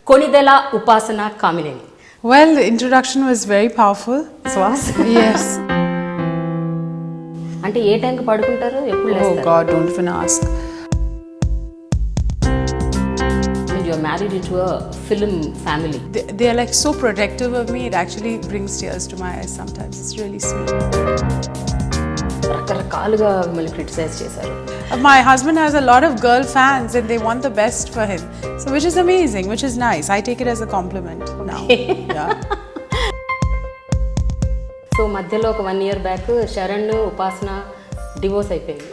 Konidela Upasana Ramcharan. Well, the introduction was very powerful. Swas? Yes. అంటే ఏ టైంకి పడుకుంటారు ఎప్పుడు Oh లేస్తారు? God, don't even ask. You are married into a film family. They are like so protective of me. It actually brings tears to my eyes sometimes. It's really sweet. రకరకాలుగా మిమ్మల్ని criticise చేశారు. My husband has a lot of girl fans and they want the best for him. So which is amazing, which is nice. I take it as a compliment now. Yeah. So మధ్యలో ఒక 1 year back Sharan ఉపాసన divorce అయిపోయింది.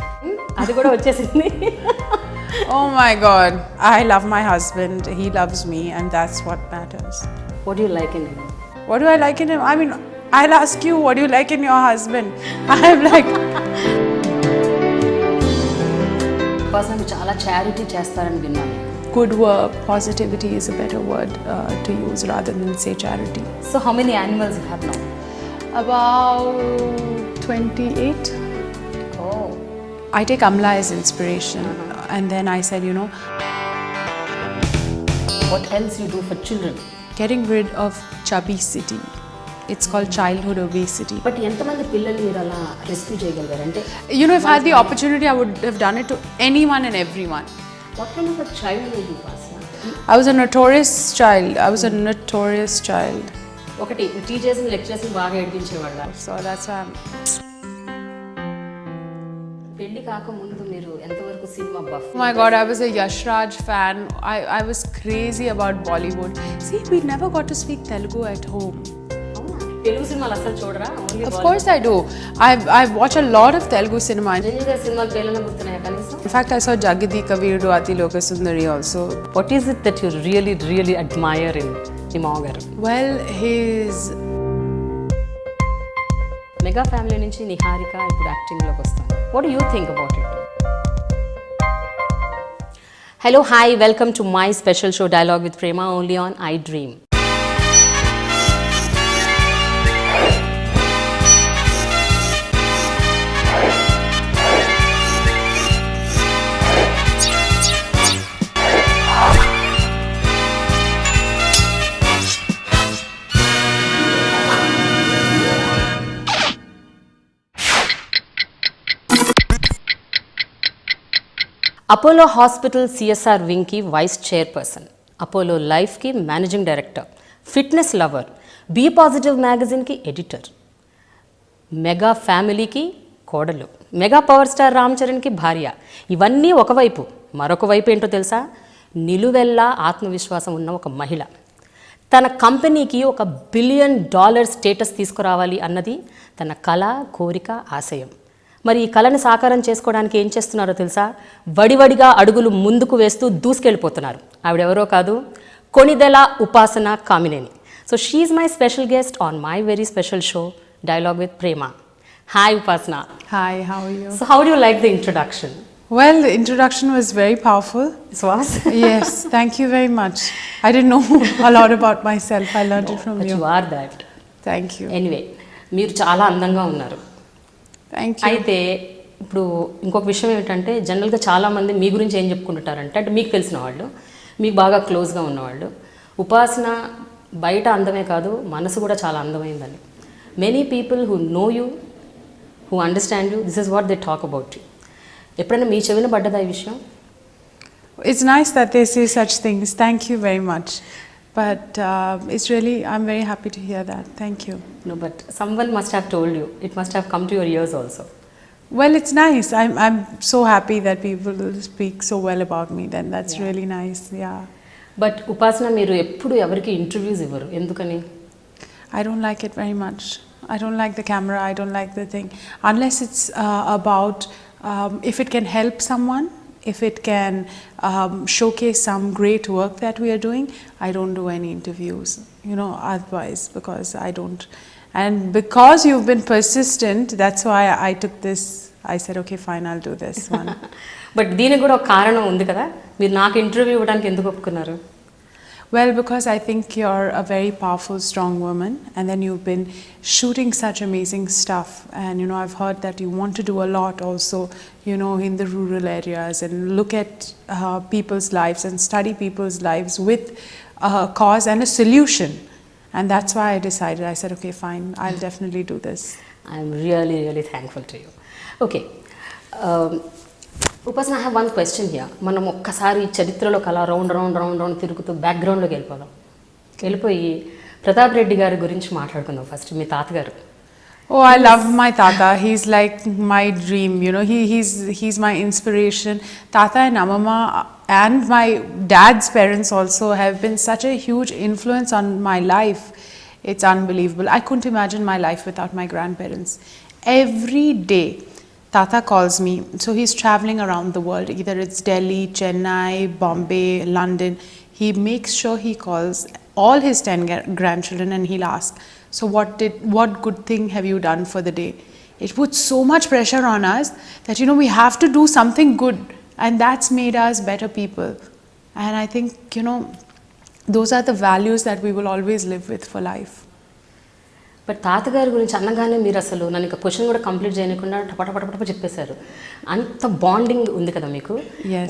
అది కూడా వచ్చేసింది. Oh my God. I love my husband. He loves me and that's what matters. What do you like in him? What do I like in him? I mean, I'll ask you, what do you like in your husband? I'm like... ఉపాసన చాలా charity చేస్తారని విన్నాను. Good work, positivity is a better word to use rather than say charity. So how many animals you have now? About 28. Oh. I take Amla as inspiration and then I said, you know, What else you do for children? getting rid of chubby city. It's called childhood obesity. But ఎంతమంది పిల్లల్ని మీరు అలా rescue చేయగలిగారు అంటే You know, if I had the opportunity, I would have done it to anyone and everyone. What kind of a child you ఉపాసన? I was a notorious child. I was a notorious child. ఒకటి teachers lecturers బాగా ఏడిపించేవాళ్ళ. So that's why I'm... పెళ్లి కాకముందు మీరు ఎంతవరకు cinema buff? Oh my God, I was a Yash Raj fan. I was crazy about Bollywood. See, we never got to speak Telugu at home. Telugu సినిమాలు అసలు చూడరా? Only Of course I do. I watch a lot of Telugu cinema. జంజి గారి సినిమాలు పేర్లను గుర్తున్నాయా కనీసం? In fact, I saw Jagadi Kavirudu Ati Lokasundari also. What is it that you really admire in me మామగారు? Well, his... mega family నుంచి నిహారిక ఇప్పుడు యాక్టింగ్లోకి వస్తాను. What do you think about it? Hello hi, welcome to my special show dialogue with Prema only on IDream. Apollo hospital CSR వింగ్కి vice chairperson, Apollo లైఫ్కి managing director, fitness lover, be positive మ్యాగజైన్కి ఎడిటర్, mega ఫ్యామిలీకి కోడలు, mega power star Ram చరణ్కి భార్య. ఇవన్నీ ఒకవైపు, మరొక వైపు ఏంటో తెలుసా? నిలువెల్లా ఆత్మవిశ్వాసం ఉన్న ఒక మహిళ. తన కంపెనీకి $1 బిలియన్ స్టేటస్ తీసుకురావాలి అన్నది తన కళ, కోరిక, ఆశయం. మరి ఈ కళని సాకారం చేసుకోవడానికి ఏం చేస్తున్నారో తెలుసా? వడివడిగా అడుగులు ముందుకు వేస్తూ దూసుకెళ్ళిపోతున్నారు. ఆవిడెవరో కాదు, Konidela Upasana Ramcharan. So she is my special guest on my very special show dialogue with Prema. Hi Upasana. Hi, how are you? So how do you like the introduction? Well, the introduction was very powerful. Swas? Yes, thank you very much. I didn't know a lot about myself. I learned it from you. You are that. Thank you. Anyway, మీరు చాలా అందంగా ఉన్నారు. Thank you. అయితే ఇప్పుడు ఇంకొక విషయం ఏమిటంటే, జనరల్గా చాలామంది మీ గురించి ఏం చెప్పుకుంటుంటారంటే, అంటే మీకు తెలిసిన వాళ్ళు, మీకు బాగా క్లోజ్గా ఉన్నవాళ్ళు, ఉపాసన బయట అందమే కాదు మనసు కూడా చాలా అందమైందని. Many people who know you, who understand you, this is what they talk about you. ఎప్పుడైనా మీ చెవిన పడ్డదా ఈ విషయం? It's nice that they say such things. Thank you very much. But it's really, I'm very happy to hear that. Thank you. No, but someone must have told you. It must have come to your ears also. Well, it's nice. I'm so happy that people speak so well about me. Then that's really nice. Yeah. But ఉపాసన మీరు ఎప్పుడు ఎవరికి interviews ఇవ్వరు, ఎందుకని? I don't like it very much. I don't like the camera. I don't like the thing. Unless it's about if it can help someone, if it can showcase some great work that we are doing, I don't do any interviews, you know, otherwise, because I don't. And because you've been persistent, that's why I took this. I said, okay, fine, I'll do this one. But దీనికి కూడా ఒక కారణం ఉంది కదా, మీరు నాకు interview ఇవ్వడానికి ఎందుకు ఒప్పుకున్నారు? Well, because I think you're a very powerful, strong woman, and then you've been shooting such amazing stuff. And you know, I've heard that you want to do a lot also, you know, in the rural areas and look at people's lives and study people's lives with a cause and a solution. And that's why I said, okay, fine, I'll definitely do this. I'm really, really thankful to you. Okay. Upasana, I have one question here. మనం ఒక్కసారి చరిత్రలోకి అలా round తిరుగుతూ బ్యాక్గ్రౌండ్లోకి వెళ్ళిపోయి ప్రతాప్ రెడ్డి గారి గురించి మాట్లాడుకుందాం first మీ తాతగారు. Oh, I love my Tata. He's like my dream, you know. He's my inspiration. Tata and Amama and my dad's parents also have been such a huge influence on my life. It's unbelievable. I couldn't imagine my life without my grandparents. Every day, Tata calls me. So he's traveling around the world. Either it's Delhi, Chennai, Bombay, London. He makes sure he calls all his 10 grandchildren and he'll ask, so what good thing have you done for the day? It puts so much pressure on us that, you know, we have to do something good, and that's made us better people. And I think, you know, those are the values that we will always live with for life. But తాతగారి గురించి అనగానే మీరు అసలు నన్ను ఇక question కూడా complete చేయకుండా టపటపటపట చెప్పేశారు. అంత బాండింగ్ ఉంది కదా మీకు.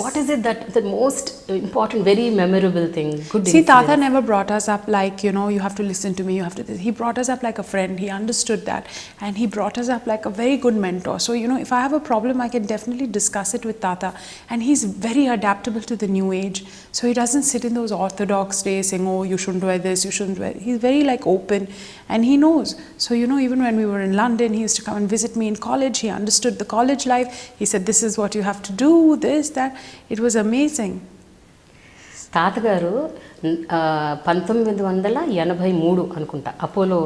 What is it that the most important very memorable thing? Good. See, Tata never brought us up like, you know, you have to listen to me, you have to this. He brought us up like a friend. He understood that, and he brought us up like a very good mentor. So, you know, if I have a problem, I can definitely discuss it with Tata, and he's very adaptable to the new age. So he doesn't sit in those orthodox days saying, oh, you shouldn't wear this, you shouldn't wear. He's very like open, and he knows. So, you know, even when we were in London, he used to come and visit me in college. He understood the college life. He said, this is what you have to do, this, that. It was amazing. తాతగారు 1983 అనుకుంటా Apollo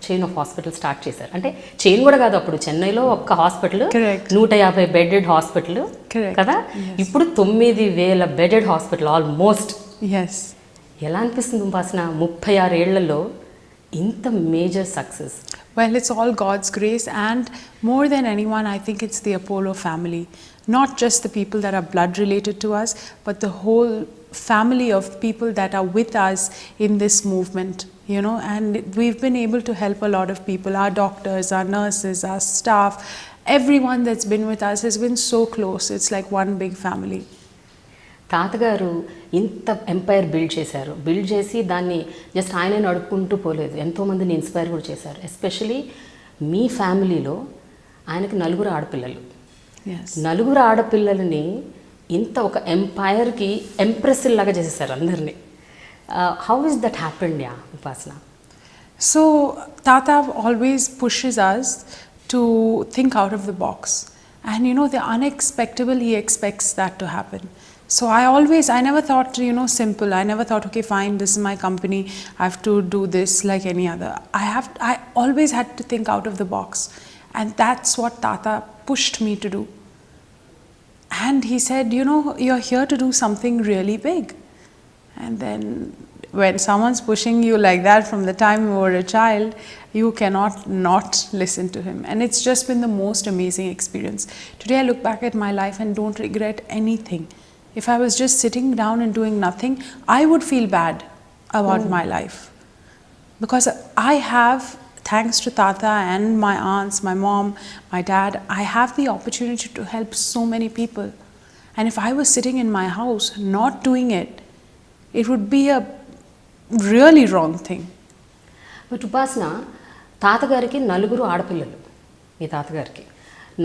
chain of hospital start చేశారు. అంటే chain కూడా కాదు, అప్పుడు చెన్నైలో ఒక్క hospital 150 bedded hospital కదా. ఇప్పుడు 9,000 బెడెడ్ హాస్పిటల్ ఆల్మోస్ట్. ఎలా అనిపిస్తుంది ఉపాసన 36 ఏళ్లలో ఇంత major success? Well, it's all God's grace, and more than anyone, I think it's the Apollo family. Not just the people that are blood related to us, but the whole family of people that are with us in this movement, you know, and we've been able to help a lot of people. Our doctors, our nurses, our staff, everyone that's been with us has been so close. It's like one big family. తాతగారు ఇంత umpire build చేసి దాన్ని just ఆయనే నడుపుకుంటూ పోలేదు, ఎంతోమందిని inspire కూడా చేశారు. ఎస్పెషలీ మీ ఫ్యామిలీలో ఆయనకి 4 ఆడపిల్లలు. 4 ఆడపిల్లలని ఇంత ఒక ఎంపైర్కి ఎంప్రెస్ లాగా చేసేసారు అందరినీ. How is that happened yeah ఉపాసన? So Tata always pushes us to think out of the box, and you know, the unexpected, he expects that to happen. So I never thought, you know, simple. I never thought, okay, fine, this is my company, I have to do this like any other. I always had to think out of the box, and that's what Tata pushed me to do. And he said, you know, you're here to do something really big. And then when someone's pushing you like that from the time you were a child, you cannot not listen to him. And it's just been the most amazing experience. Today I look back at my life and don't regret anything. If I was just sitting down and doing nothing, I would feel bad about my life. Because I have, thanks to Tata and my aunts, my mom, my dad, I have the opportunity to help so many people. And if I was sitting in my house not doing it, it would be a really wrong thing. But ఉపాసన, తాతగారికి 4 ఆడపిల్లలు. మీ తాతగారికి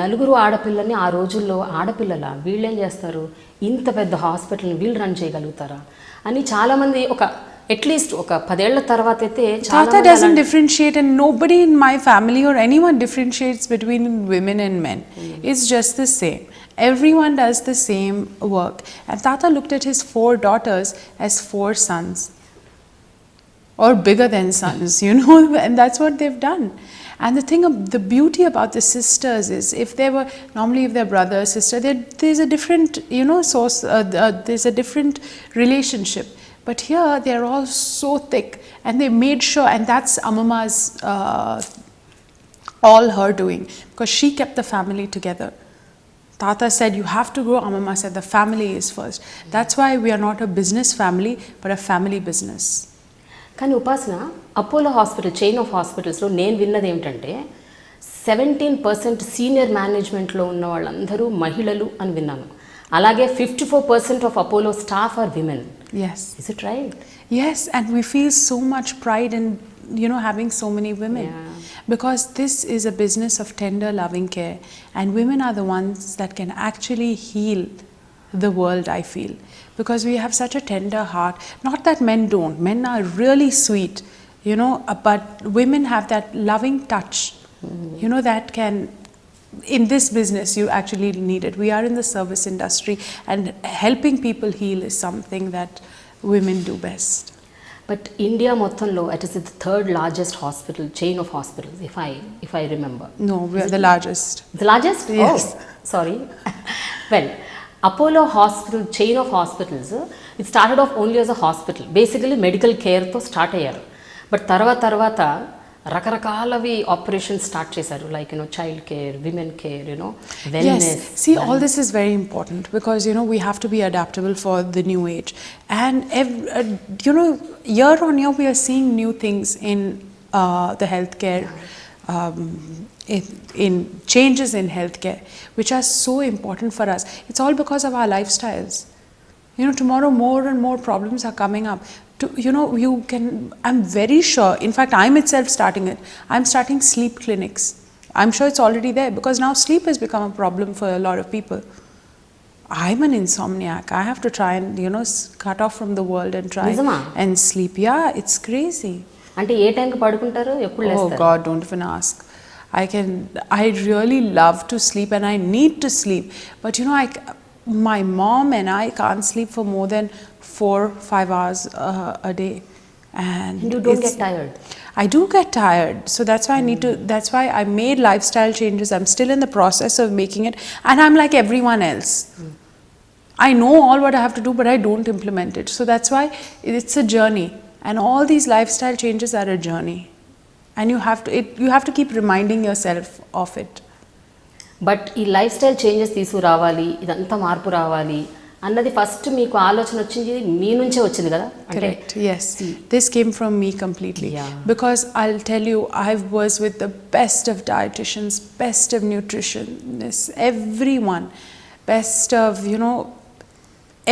4 ఆడపిల్లల్ని ఆ రోజుల్లో ఆడపిల్లల వీళ్ళేం చేస్తారు, ఇంత పెద్ద హాస్పిటల్ని వీళ్ళు రన్ చేయగలుగుతారా అని చాలామంది ఒక అట్లీస్ట్ ఒక 10 ఏళ్ల తర్వాత అయితే Tata doesn't differentiate, and nobody in my family or anyone differentiates between women and men. It's just the same. Everyone does the same work. And Tata looked at his 4 daughters as 4 sons, or bigger than sons, you know, and that's what they've done. And the beauty about the sisters is, if they were normally, if they're brother or sister, there's a different, you know, source. There's a different relationship. But here they're all so thick, and they made sure, and that's Amama's all her doing, because she kept the family together. Tata said, you have to grow. Amama said, the family is first. That's why we are not a business family, but a family business. కానీ ఉపాసన Apollo hospital chain of హాస్పిటల్స్లో నేను విన్నది ఏమిటంటే 17% senior మేనేజ్మెంట్లో ఉన్న వాళ్ళందరూ మహిళలు అని విన్నాను. అలాగే 54% of Apollo staff are women. Yes. Is it right? Yes, and we feel so much pride in, having so many women. Yeah. Because this is a business of tender loving care, and women are the ones that can actually heal the world, I feel. Because we have such a tender heart. Not that men don't. Men are really sweet, but women have that loving touch, that can... In this business, you actually need it. We are in the service industry, and helping people heal is something that women do best. But India మొత్తంలో it is the third largest hospital chain of hospitals if I remember. No, we are the largest. The largest? Yes. Oh, sorry. Well, Apollo Hospital chain of hospitals, it started off only as a hospital. Basically medical care తో start అయ్యారు. But తర్వాత రకరకాలవి operations start చేశారు. Like child care, women care, wellness. Yes. See, all this is very important because we have to be adaptable for the new age, and year on year we are seeing new things in the healthcare, in changes in healthcare, which are so important for us. It's all because of our lifestyles. Tomorrow more and more problems are coming up. I'm very sure, in fact I'm itself starting it. I'm starting sleep clinics. I'm sure it's already there because now sleep has become a problem for a lot of people. I'm an insomniac. I have to try and cut off from the world and try Nijama? and sleep. Yeah, it's crazy. అంటే ఏ టైంకి పడుకుంటారు, ఎప్పుడు Oh లేస్తారు? God, don't even ask. I really love to sleep and I need to sleep, but my mom and I can't sleep for more than 4-5 hours a day, and You don't get tired? I do get tired, so that's why I need to. That's why I made lifestyle changes. I'm still in the process of making it, and I'm like everyone else. I know all what I have to do, but I don't implement it. So that's why it's a journey, and all these lifestyle changes are a journey, and you have to keep reminding yourself of it. But ఈ life style changes తీసుకురావాలి, ఇదంతా మార్పు రావాలి అన్నది first మీకు ఆలోచన వచ్చింది మీ నుంచే వచ్చింది కదా? Correct. Yes. This came from me completely. Yeah. Because I'll tell you, I was with the best of dietitians, best of nutritionists, everyone, best of,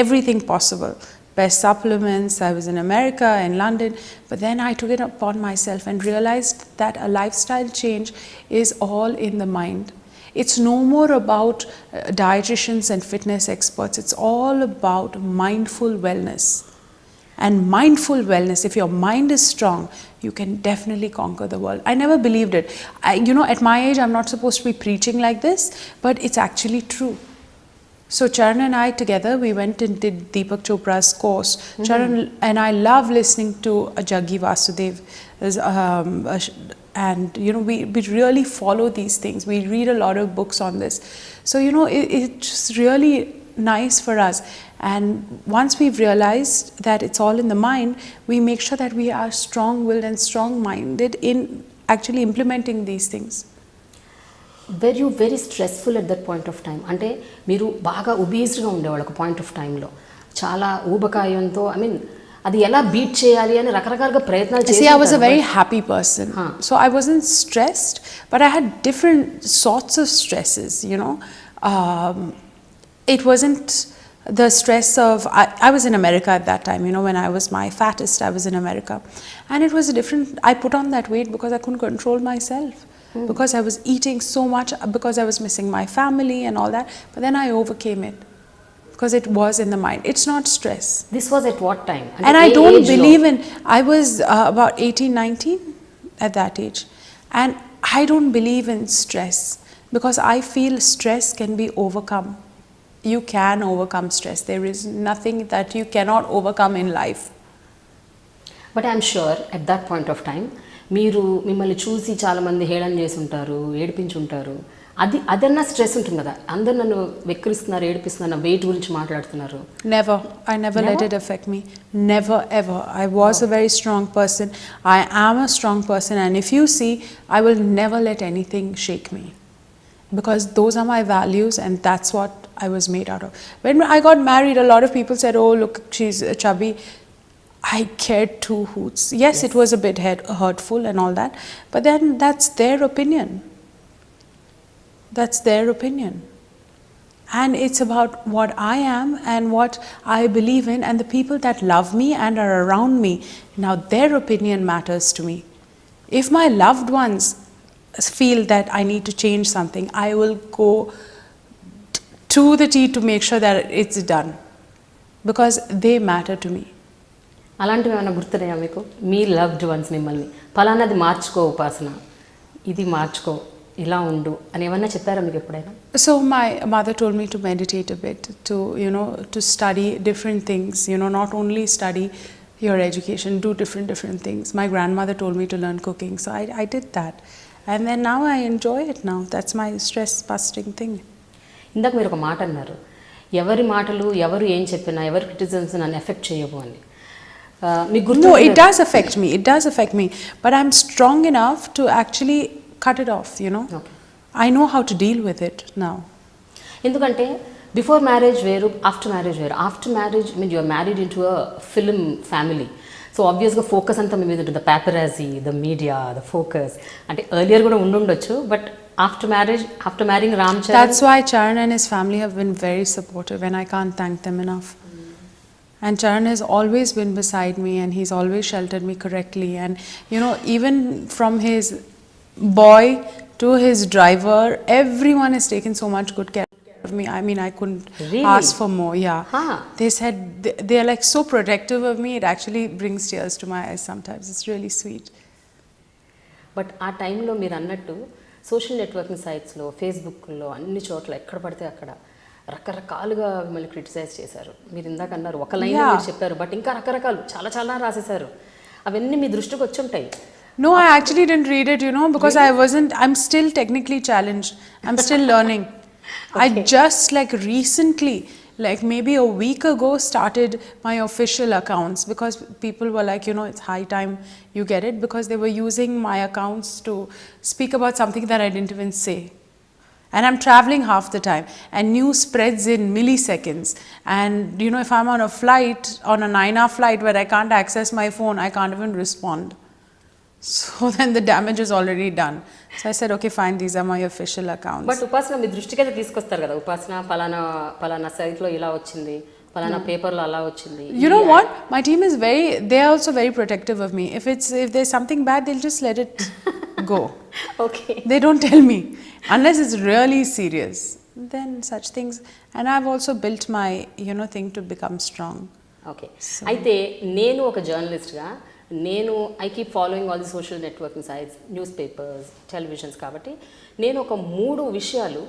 everything possible. Best supplements. I was in America, in London, but then I took it upon myself and realized that a lifestyle change is all in the mind. It's no more about dietitians and fitness experts. It's all about mindful wellness. And mindful wellness, if your mind is strong, you can definitely conquer the world. I never believed it. At my age, I'm not supposed to be preaching like this, but it's actually true. So Charan and I together, we went and did Deepak Chopra's course. Charan and I love listening to Jaggi Vasudev. And we really follow these things. We read a lot of books on this. So it's really nice for us. And once we've realized that it's all in the mind, we make sure that we are strong-willed and strong-minded in actually implementing these things. Where you very stressful at that point of time? అంటే మీరు బాగా ఒబీస్డ్గా ఉండేవాళ్ళు ఒక point of టైంలో, చాలా ఊబకాయంతో, అది ఎలా beat చేయాలి అని రకరకాలుగా ప్రయత్నాలు చేసి. See, I was a very happy person. So I wasn't stressed, but I had different sorts of stresses, It wasn't the stress of... I was in America at that time, when I was my fattest, I was in America. And it was different. I put on that weight because I couldn't control myself. Because I was eating so much, because I was missing my family and all that. But then I overcame it. Because it was in the mind. It's not stress. This was at what time? And I don't believe in... I was about 18-19 at that age. And I don't believe in stress. Because I feel stress can be overcome. You can overcome stress. There is nothing that you cannot overcome in life. But I'm sure at that point of time, మిమ్మల్ని చూసి చాలామంది హేళన చేసి ఉంటారు, ఏడిపించుంటారు. అదన్నా stress ఉంటుంది కదా, అందరు నన్ను వెక్కిరిస్తున్నారు, ఏడిపిస్తున్నారు, వెయిట్ గురించి మాట్లాడుతున్నారు. Never. I never let it affect me. Never ever. I was a very strong person. I am a strong person, and if you see, I will never let anything shake me. because those are my values and that's what I was made out of. When I got married, a lot of people said, oh look, she's chubby. I cared two hoots. Yes, it was a bit hurtful and all that, but then that's their opinion. That's their opinion. And it's about what I am and what I believe in, and the people that love me and are around me. Now their opinion matters to me. If my loved ones feel that I need to change something, I will go to the T to make sure that it's done, because they matter to me. అలాంటివి ఏమైనా గుర్తున్నాయా మీకు? మీ loved ones మిమ్మల్ని ఫలానాది మార్చుకో ఉపాసన, ఇది మార్చుకో, ఇలా ఉండు అని ఏమన్నా చెప్పారా మీకు ఎప్పుడైనా? So my mother told me to meditate a bit, to to study different things, not only study your education, do different things. My grandmother told me to learn cooking, so I did that, and then now I enjoy it now. That's my stress busting thing. ఇందాక మీరు ఒక మాట అన్నారు, ఎవరి మాటలు ఎవరు ఏం చెప్పినా ఎవరి క్రిటిసిజమ్స్ నన్ను ఎఫెక్ట్ చేయవు అని. మీకు గుర్తు? No, it does affect me. It does affect me, but I'm strong enough to actually cut it off, Okay. I know how to deal with it now. ఎందుకంటే బిఫోర్ మ్యారేజ్ వేరు, after marriage వేరు. After marriage you are married in to a film family, so ఆబ్వియస్గా focus అంతా మీ మీద ఉంటుంది, the paparazzi, the media, the focus. అంటే earlier కూడా ఉండుండొచ్చు, but after marriage, after marrying Ramcharan. That's why Charan and his family have been very supportive, and I can't thank them enough. And Charan has always been beside me, and he's always sheltered me correctly. And even from his boy to his driver, everyone has taken so much good care of me. I mean, I couldn't Really? ask for more. Yeah. Huh. They said they're like so protective of me. It actually brings tears to my eyes sometimes. It's really sweet. But ఆ టైంలో మీరు అన్నట్టు social networking సైట్స్లో, ఫేస్బుక్లో, అన్ని చోట్ల ఎక్కడ పడితే అక్కడ రకరకాలుగా మిమ్మల్ని క్రిటిసైజ్ చేశారు. మీరు ఇందాక అన్నారు ఒక లైన్ మీరు చెప్పారు, బట్ ఇంకా రకరకాలు చాలా చాలా రాసేశారు. అవన్నీ మీ దృష్టికి వచ్చి ఉంటాయి. No, I actually didn't read it, because I'm still technically challenged. I'm still learning. Okay. I just recently, maybe a week ago, started my official accounts, because people were like, it's high time you get it, because they were using my accounts to speak about something that I didn't even say. And I'm traveling half the time, and news spreads in milliseconds. And if I'm on a flight, on a 9-hour flight where I can't access my phone, I can't even respond. So then the damage is already done. So I said, okay, fine, these are my official accounts. But ఉపాసన మీ దృష్టికి అయితే తీసుకొస్తారు కదా, ఉపాసన పలానా సైట్లో ఇలా వచ్చింది, పలానా పేపర్లో అలా వచ్చింది. You know what? My team is they're also very protective of me. If there's something bad, they'll just let it go. Okay. They don't tell me unless it's really serious. Then such things. And I've also built my thing to become strong. Okay. అయితే నేను ఒక జర్నలిస్ట్గా I keep following all the social networking sites, newspapers, televisions. కాబట్టి నేను ఒక 3 విషయాలు,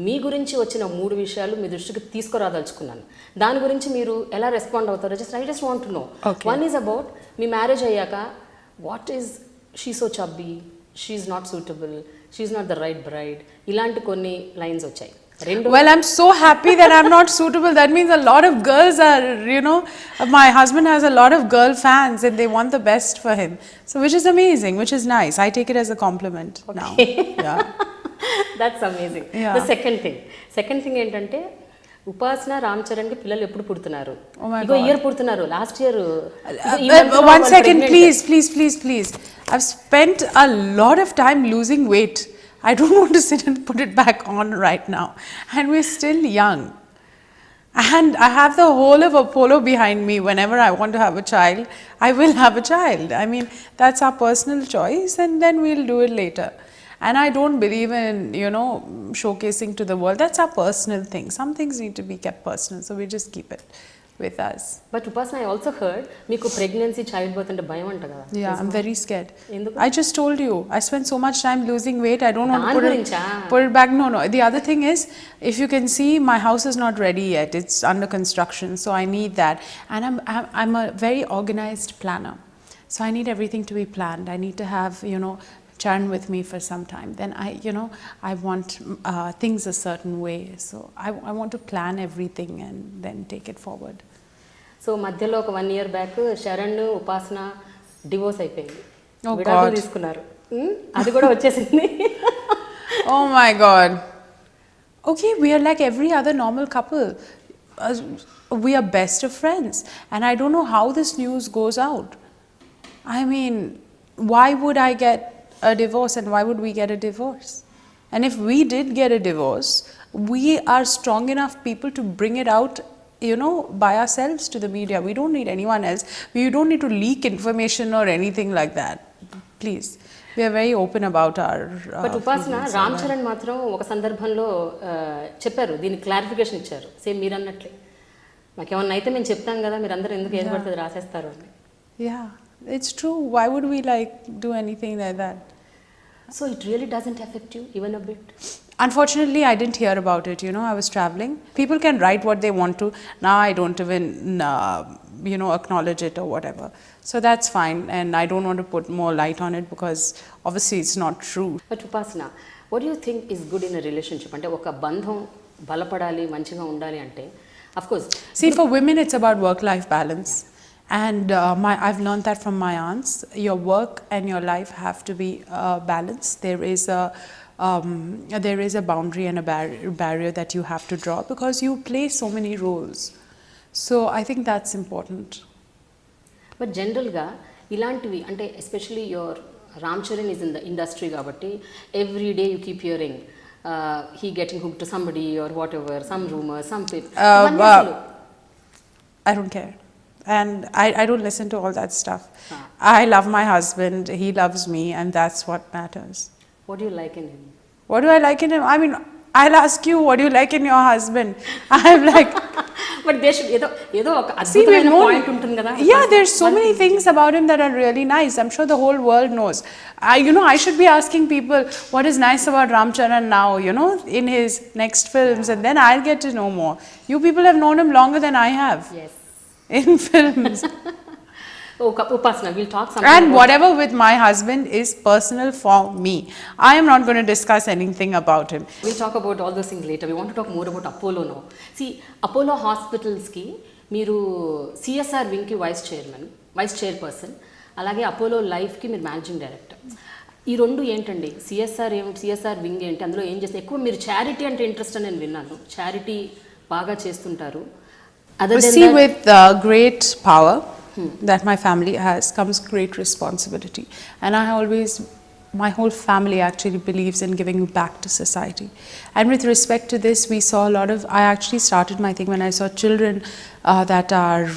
మీ గురించి వచ్చిన 3 విషయాలు మీ దృష్టికి తీసుకురాదలుచుకున్నాను. దాని గురించి మీరు ఎలా రెస్పాండ్ అవుతారో I just want to know. One is about మీ మ్యారేజ్ అయ్యాక, what is she so chubby, she is not suitable, she is not the right bride, ఇలాంటి కొన్ని లైన్స్ వచ్చాయి. Well, I'm so happy that I'm not suitable. That means a lot of girls are, my husband has a lot of girl fans and they want the best for him. So which is amazing, which is nice. I take it as a compliment now. Yeah. That's amazing. Yeah. The second thing ఏంటంటే, ఉపాసన రామ్చరణ్కి పిల్లలు ఎప్పుడు పుడుతున్నారు? ఇగో year పుడుతున్నారు. Last year. One second, please. I've spent a lot of time losing weight. I don't want to sit and put it back on right now. And we're still young. And I have the whole of Apollo behind me. Whenever I want to have a child, I will have a child. I mean, that's our personal choice, and then we'll do it later. And I don't believe in, showcasing to the world. That's our personal thing. Some things need to be kept personal, so we just keep it with us. But Upasana, I also heard మీకు pregnancy, childbirth అంటే భయం అంట కదా? Yeah, I'm very scared. ఎందుకు? I just told you, I spent so much time losing weight. I don't want to put it back. No. The other thing is, if you can see, my house is not ready yet. It's under construction, so I need that. And I'm a very organized planner, so I need everything to be planned. I need to have Charan with me for some time. Then I want things a certain way. So I want to plan everything and then take it forward. So మధ్యలో ఒక 1 year back Sharan, ఉపాసన divorce అయిపోయింది, విడాకులు తీసుకున్నారు. అది కూడా వచ్చేసింది. Oh my God. Okay, we are like every other normal couple. Uh, we are best of friends. And I don't know how this news goes out. I mean, why would I get a divorce and why would we get a divorce? And if we did get a divorce, we are strong enough people to bring it out, you know, by ourselves to the media. We don't need anyone else. We don't need to leak information or anything like that. Please. We are very open about our but ఉపాసన రామ్ చరణ్ మాత్రం ఒక సందర్భంలో చెప్పారు, దీనికి clarification ఇచ్చారు, same మీరు అన్నట్లే, మాకేమన్నా అయితే మేము చెప్తాం కదా, మీరు అందరూ ఎందుకు ఏది పడుతుంది రాసేస్తారు అని. Yeah, it's true. Why would we like do anything like that? So it really doesn't affect you even a bit? Unfortunately, I didn't hear about it. You know, I was traveling. People can write what they want to. Now I don't even, you know, acknowledge it or whatever. So that's fine. And I don't want to put more light on it because obviously it's not true. But Upasana, what do you think is good in a relationship? అంటే ఒక బంధం బలపడాలి, మంచిగా ఉండాలి అంటే, of course. See, for women, it's about work-life balance. And I've learned that from my aunts. Your work and your life have to be balanced. There is a boundary and a barrier that you have to draw because you play so many roles. So I think that's important. But జనరల్గా ఇలాంటివి అంటే especially your Ram Charan is in the industry కాబట్టి every day you keep hearing he getting hook to somebody or whatever, some rumour, some I don't care. And I don't listen to all that stuff. I love my husband, he loves me, and that's what matters. What do you like in him? What do I like in him? I mean, I'll ask you, what do you like in your husband? I'm like... But there should ఏదో ఒక అద్భుతమైన point ఉంటుంది కదా. Yeah, there's so many things about him that are really nice. I'm sure the whole world knows. You know, I should be asking people what is nice about Ram Charan now, you know, in his next films, and then I'll get to know more. You people have known him longer than I have. Yes. In films. Upasana, we'll talk something and about whatever with my husband is personal for me. I am not going to discuss anything about him. We'll talk about all those things later. We want to talk more about Apollo now. See, Apollo Hospitals ki మీరు CSR వింగ్కి vice chairperson, అలాగే Apollo లైఫ్కి మీరు managing director. ఈ రెండు ఏంటండి, CSR ఏమిటి, CSR wing ఏంటి, అందులో ఏం చేస్తారు? ఎక్కువ మీరు చారిటీ అంటే ఇంట్రెస్ట్ అని నేను విన్నాను, చారిటీ బాగా చేస్తుంటారు. See, with great power that my family has comes great responsibility, and my whole family actually believes in giving back to society. And with respect to this, we saw a lot of, I actually started my thing when I saw children that are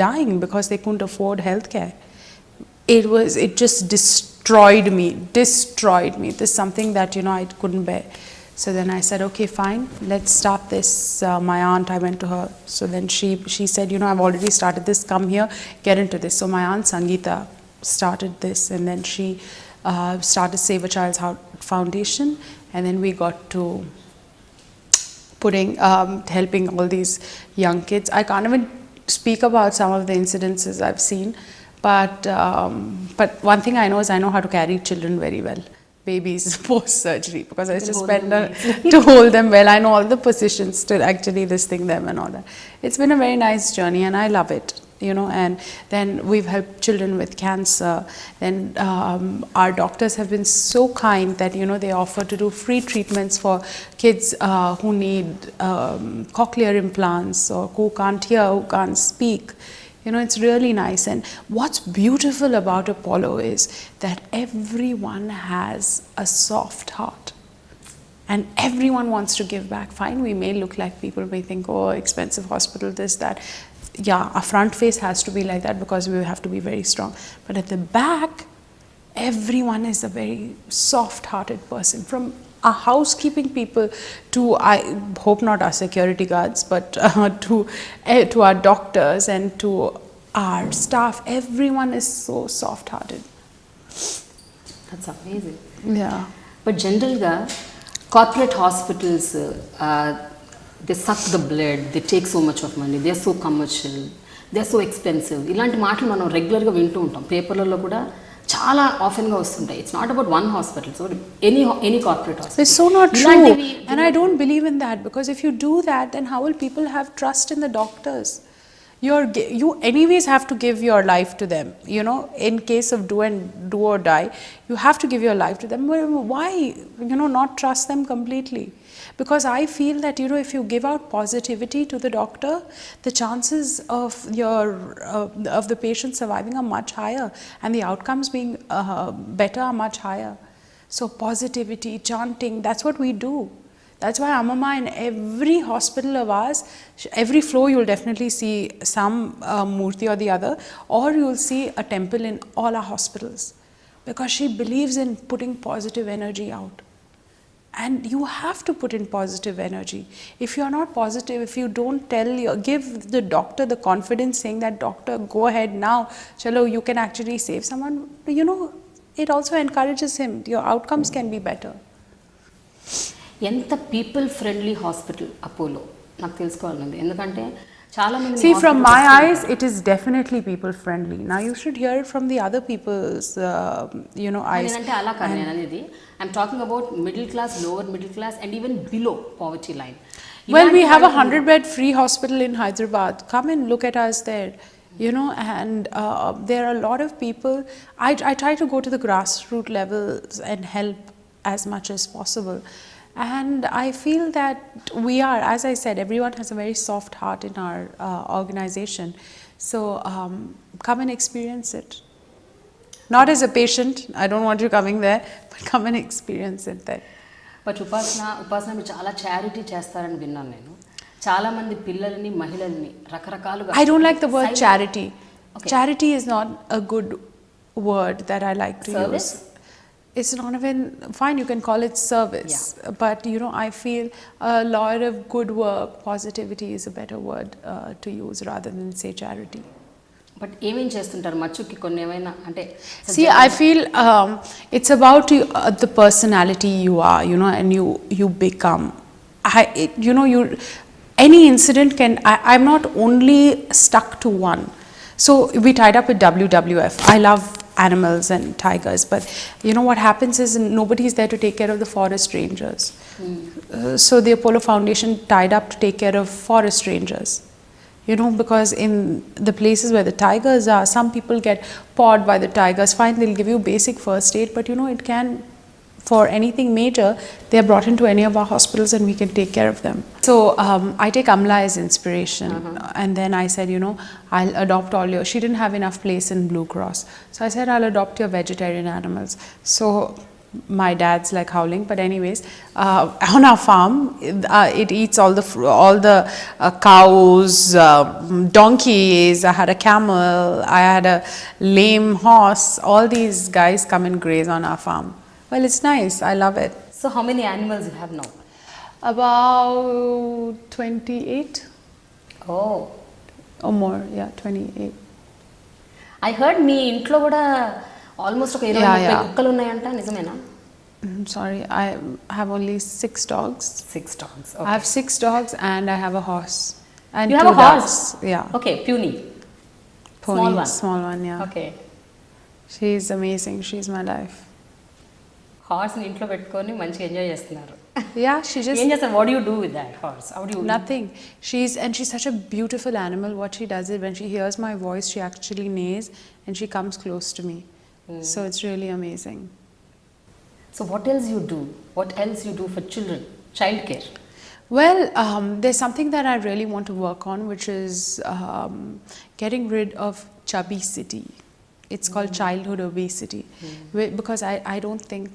dying because they couldn't afford healthcare. It just destroyed me. This is something that, you know, I couldn't bear. So then I said, okay, fine, let's start this. My aunt, I went to her. So then she said, you know, I've already started this, come here, get into this. So my aunt Sangeeta started this, and then she started Save a Child's Foundation, and then we got to helping all these young kids. I can't even speak about some of the incidences I've seen, but one thing I know is I know how to carry children very well. Babies post surgery, because I used to spend to hold them well. I know all the positions to actually this thing them and all that. It's been a very nice journey and I love it, you know. And then we've helped children with cancer. Then our doctors have been so kind that, you know, they offer to do free treatments for kids who need cochlear implants or who can't hear, who can't speak. You know, it's really nice. And what's beautiful about Apollo is that everyone has a soft heart and everyone wants to give back. Fine, we may look like people may think, oh, expensive hospital, this, that. Yeah, our front face has to be like that because we have to be very strong. But at the back, everyone is a very soft-hearted person. From our housekeeping people to, I hope not our security guards, but to our doctors and to our staff, everyone is so soft-hearted. That's amazing. Yeah. But generally, corporate hospitals, they suck the blood, they take so much of money, they are so commercial, they are so expensive. ఇలాంటి మాటలు మనం రెగ్యులర్గా వింటూ ఉంటాం, పేపర్లలో కూడా చాలా ఆఫెన్గా వస్తుంటాయి. It's not about one hospital, so any corporate hospital. It's so not true, and I don't believe in that, because if you do that, then how will people have trust in the doctors? You anyways have to give your life to them, you know, in case of do or die, you have to give your life to them. Why, you know, not trust them completely? because I feel that, you know, if you give out positivity to the doctor, the chances of of the patient surviving are much higher, and the outcomes being better are much higher. So positivity, chanting, that's what we do. That's why Amama, in every hospital of ours, every floor you'll definitely see some murti or the other, or you'll see a temple in all our hospitals, because she believes in putting positive energy out. And you have to put in positive energy. If you are not positive, if you don't give the doctor the confidence saying that, doctor, go ahead now, chalo, you can actually save someone, you know, it also encourages him. Your outcomes can be better. ఎంత people friendly hospital Apollo నాకు తెలుసుకోవాలనుంది, ఎందుకంటే చాలా మంది See, from my eyes, it is definitely people friendly. Now you should hear it from the other people's, you know, eyes. నేనంటే అలా కాదు నేను అనేది, I'm talking about middle class, lower middle class and even below poverty line. Well, we have a 100-bed free hospital in Hyderabad. Come and look at us there. You know, and there are a lot of people. I try to go to the grassroots levels and help as much as possible. And I feel that we are, as I said, everyone has a very soft heart in our organization. So come and experience it. Not as a patient, I don't want you coming there, but come and experience it there. But ఉపాసన మీరు చాలా charity చేస్తారని విన్నాను నేను. చాలా మంది పిల్లల్ని, మహిళల్ని రకరకాలుగా. I don't like the word charity. Okay. Charity is not a good word that I like to Service? use. It's not even fine, you can call it service. Yeah. But you know, I feel a lot of good work, positivity is a better word to use rather than say charity. But ఏమేం చేస్తుంటారు మచ్చుకి కొన్ని ఏమైనా అంటే? See, I feel it's about the personality you are, you know, and you become. You know, any incident can. I'm not only stuck to one. So we tied up with WWF. I love animals and tigers, but you know what happens is nobody is there to take care of the forest rangers. So the Apollo Foundation tied up to take care of forest rangers. You know, because in the places where the tigers are, some people get pawed by the tigers. Fine, they'll give you basic first aid, but you know, it can, for anything major, they are brought into any of our hospitals and we can take care of them. So I take Amla as inspiration. And then I said, you know, I'll adopt all your, she didn't have enough place in Blue Cross. So I said, I'll adopt your vegetarian animals. So my dad's like howling, but anyways, on our farm, it eats all the cows, donkeys. I had a camel, I had a lame horse. All these guys come and graze on our farm. Well, it's nice. I love it. So how many animals you have now? About 28. Oh. Or more, yeah, 28. I heard మీ ఇంట్లో కూడా almost ఒక 20-30 కుక్కలు ఉన్నాయంట, నిజమేనా? Sorry, I have only 6 dogs. 6 dogs. Okay. I have 6 dogs and I have a horse. And you have a horse? Ducks. Yeah. Okay, puny. Pony, small one. Small one, yeah. Okay. She's amazing. She's my life. Horse ని ఇంట్లో పెట్టుకొని మంచిగా enjoy చేస్తున్నారు. Yeah, she just. ఏం చేస్తారు? What do you do with that horse? How do you? Nothing. She's such a beautiful animal. What she does is when she hears my voice, she actually neighs and she comes close to me. So it's really amazing. So what else you do? What else you do for children? Child care. Well, there's something that I really want to work on, which is getting rid of chubby-city. It's called childhood obesity, because I don't think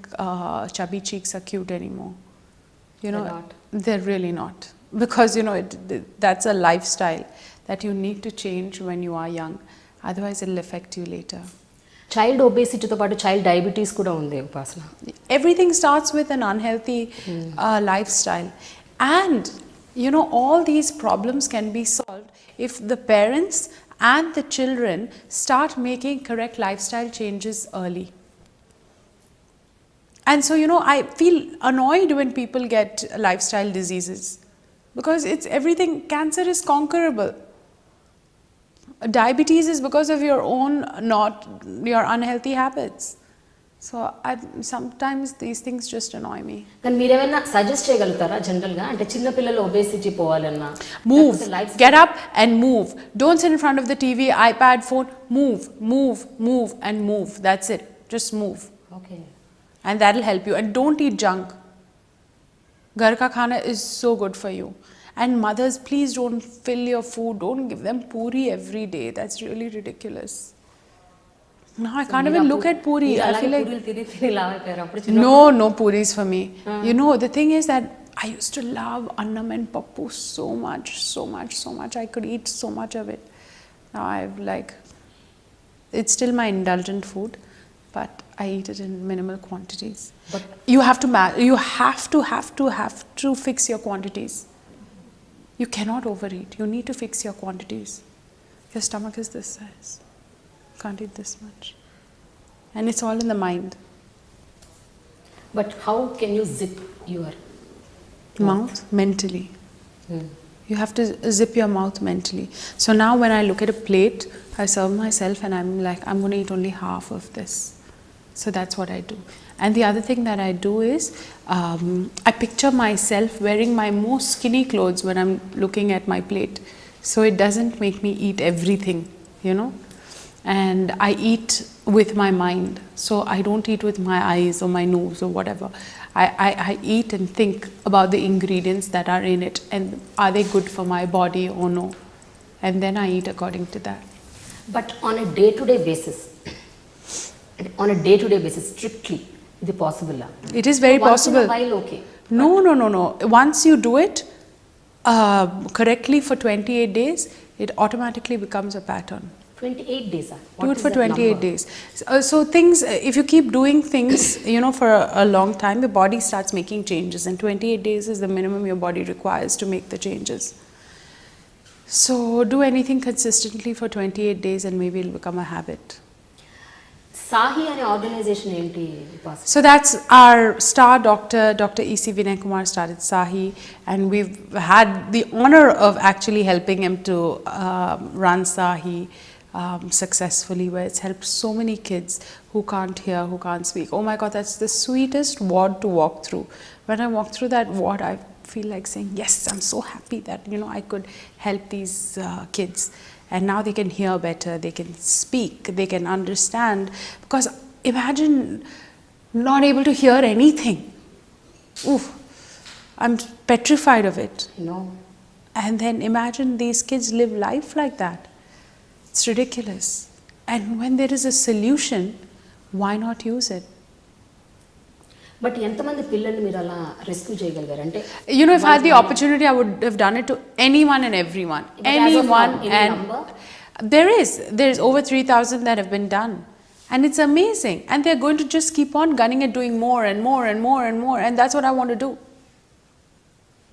chubby cheeks are cute anymore. You know, they're not. They're really not, because you know that's a lifestyle that you need to change when you are young. Otherwise, it'll affect you later. Child ఒబేసిటీతో పాటు child diabetes కూడా ఉంది ఉపాసన. Everything starts with an unhealthy lifestyle, and you know, all these problems can be solved if the parents and the children start making correct lifestyle changes early. And so, you know, I feel annoyed when people get lifestyle diseases, because it's everything. Cancer is conquerable. Diabetes is because of your own, not your unhealthy habits. So sometimes these things just annoy me. కానీ మీరేమైనా suggest చేయగలుగుతారా జనరల్గా, అంటే చిన్న పిల్లలు obesity పోవాలన్నా? Move, get up and move. Don't sit in front of the TV, iPad, phone. Move and move. That's it. Just move. Okay. And that'll help you. And don't eat junk. Ghar ka khana is so good for you. And mothers, please don't fill your food. Don't give them puri every day. That's really ridiculous. No, I can't even look at puri. I feel like no puris for me. You know, the thing is that I used to love annam and pappu so much. I could eat so much of it. Now I've like, it's still my indulgent food, but I eat it in minimal quantities. But you have to fix your quantities. You cannot overeat. You need to fix your quantities. Your stomach is this size. Can't eat this much. And it's all in the mind. But how can you zip your mouth mentally? You have to zip your mouth mentally. So now when I look at a plate, I serve myself and I'm like, I'm going to eat only half of this. So that's what I do. And the other thing that I do is, I picture myself wearing my most skinny clothes when I'm looking at my plate. So it doesn't make me eat everything, you know. And I eat with my mind. So I don't eat with my eyes or my nose or whatever. I eat and think about the ingredients that are in it and are they good for my body or no. And then I eat according to that. But on a day-to-day basis, strictly, is it possible? It is very possible. Once in a while, okay. No. Once you do it correctly for 28 days, it automatically becomes a pattern. 28 days. Do it for 28 days. So things, if you keep doing things, you know, for a long time, your body starts making changes, and 28 days is the minimum your body requires to make the changes. So do anything consistently for 28 days and maybe it'll become a habit. Sahi ane organization enti? So that's our star doctor, Dr. E.C. Vinay Kumar started Sahi, and we've had the honor of actually helping him to run Sahi successfully, where it's helped so many kids who can't hear, who can't speak. Oh my God, that's the sweetest ward to walk through. When I walk through that ward, I feel like saying, yes, I'm so happy that, you know, I could help these kids. And now they can hear better, they can speak, they can understand. Because imagine not able to hear anything. Oof, I'm petrified of it. No. And then imagine these kids live life like that. It's ridiculous. And when there is a solution, why not use it? But ఎంతమంది పిల్లల్ని మీరు అలా rescue చేయగలిగారు అంటే you know, if I had the opportunity, I would have done it to anyone and everyone. Anyone. And there is over 3,000 that have been done, and it's amazing, and they're going to just keep on gunning at doing more and more and more and more, and that's what I want to do.